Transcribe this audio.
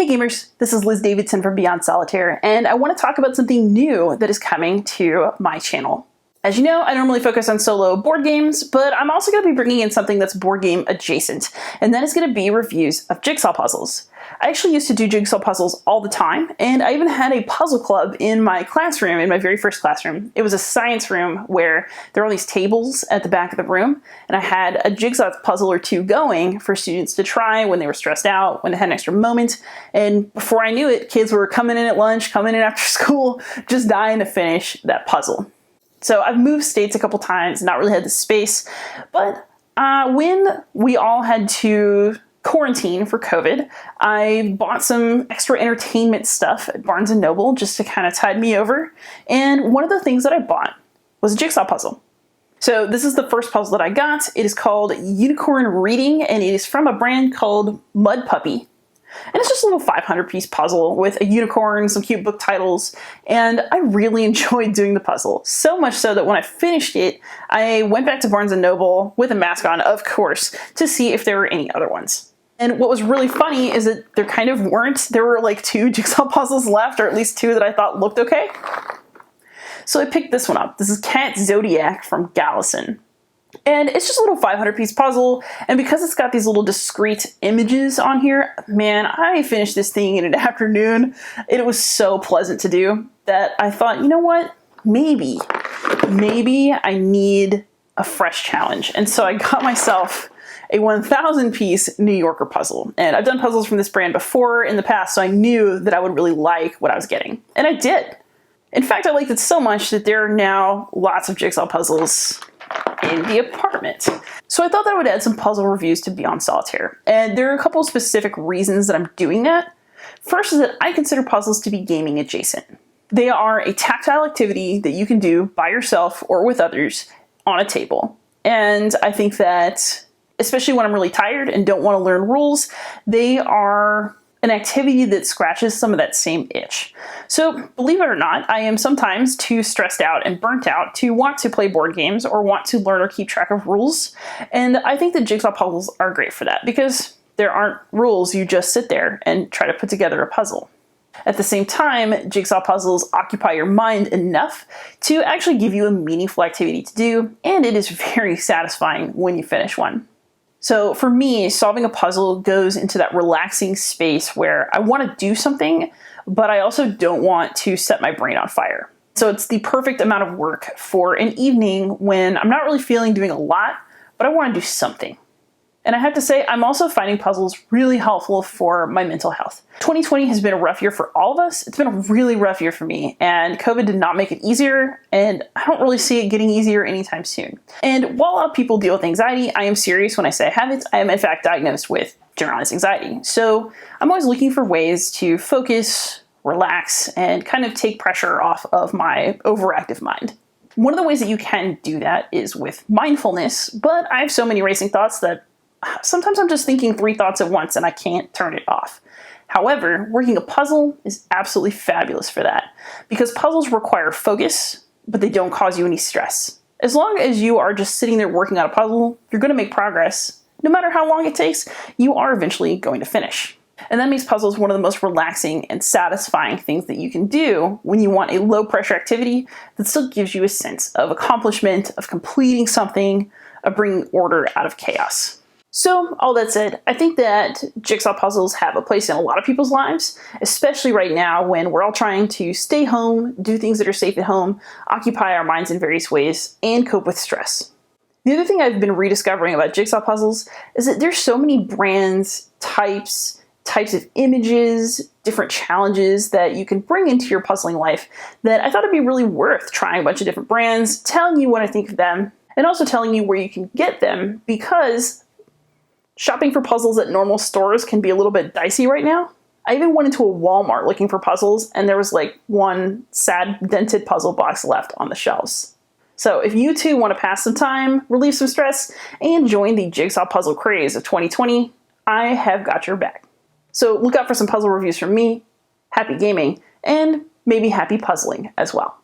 Hey gamers, this is Liz Davidson from Beyond Solitaire, and I want to talk about something new that is coming to my channel. As you know, I normally focus on solo board games, but I'm also going to be bringing in something that's board game adjacent, and that is going to be reviews of jigsaw puzzles. I actually used to do jigsaw puzzles all the time, and I even had a puzzle club in my classroom, in my very first classroom. It was a science room where there were all these tables at the back of the room, and I had a jigsaw puzzle or two going for students to try when they were stressed out, when they had an extra moment, and before I knew it, kids were coming in at lunch, coming in after school, just dying to finish that puzzle. So I've moved states a couple times, not really had the space, but when we all had to quarantine for COVID, I bought some extra entertainment stuff at Barnes & Noble just to kind of tide me over. And one of the things that I bought was a jigsaw puzzle. So this is the first puzzle that I got. It is called Unicorn Reading, and it is from a brand called Mud Puppy. And it's just a little 500-piece puzzle with a unicorn, some cute book titles, and I really enjoyed doing the puzzle. So much so that when I finished it, I went back to Barnes & Noble with a mask on, of course, to see if there were any other ones. And what was really funny is that there kind of weren't. There were like 2 jigsaw puzzles left, or at least 2 that I thought looked okay. So I picked this one up. This is Cat Zodiac from Gallison. And it's just a little 500-piece puzzle, and because it's got these little discrete images on here, man, I finished this thing in an afternoon. It was so pleasant to do that I thought, you know what, maybe I need a fresh challenge. And so I got myself a 1,000-piece New Yorker puzzle. And I've done puzzles from this brand before in the past, so I knew that I would really like what I was getting. And I did. In fact, I liked it so much that there are now lots of jigsaw puzzles in the apartment. So I thought that I would add some puzzle reviews to Beyond Solitaire. And there are a couple of specific reasons that I'm doing that. First is that I consider puzzles to be gaming adjacent. They are a tactile activity that you can do by yourself or with others on a table. And I think that, especially when I'm really tired and don't want to learn rules, they are an activity that scratches some of that same itch. So believe it or not, I am sometimes too stressed out and burnt out to want to play board games or want to learn or keep track of rules. And I think that jigsaw puzzles are great for that because there aren't rules. You just sit there and try to put together a puzzle. At the same time, jigsaw puzzles occupy your mind enough to actually give you a meaningful activity to do, and it is very satisfying when you finish one. So for me, solving a puzzle goes into that relaxing space where I want to do something, but I also don't want to set my brain on fire. So it's the perfect amount of work for an evening when I'm not really feeling doing a lot, but I want to do something. And I have to say, I'm also finding puzzles really helpful for my mental health. 2020 has been a rough year for all of us. It's been a really rough year for me, and COVID did not make it easier, and I don't really see it getting easier anytime soon. And while a lot of people deal with anxiety, I am serious when I say I have it. I am in fact diagnosed with generalized anxiety. So I'm always looking for ways to focus, relax, and kind of take pressure off of my overactive mind. One of the ways that you can do that is with mindfulness, but I have so many racing thoughts that sometimes I'm just thinking 3 thoughts at once and I can't turn it off. However, working a puzzle is absolutely fabulous for that because puzzles require focus, but they don't cause you any stress. As long as you are just sitting there working on a puzzle, you're going to make progress. No matter how long it takes, you are eventually going to finish. And that makes puzzles one of the most relaxing and satisfying things that you can do when you want a low-pressure activity that still gives you a sense of accomplishment, of completing something, of bringing order out of chaos. So, all that said, I think that jigsaw puzzles have a place in a lot of people's lives, especially right now when we're all trying to stay home, do things that are safe at home, occupy our minds in various ways, and cope with stress. The other thing I've been rediscovering about jigsaw puzzles is that there's so many brands, types of images, different challenges that you can bring into your puzzling life that I thought it'd be really worth trying a bunch of different brands, telling you what I think of them, and also telling you where you can get them because shopping for puzzles at normal stores can be a little bit dicey right now. I even went into a Walmart looking for puzzles, and there was like one sad dented puzzle box left on the shelves. So if you too want to pass some time, relieve some stress, and join the jigsaw puzzle craze of 2020, I have got your back. So look out for some puzzle reviews from me, happy gaming, and maybe happy puzzling as well.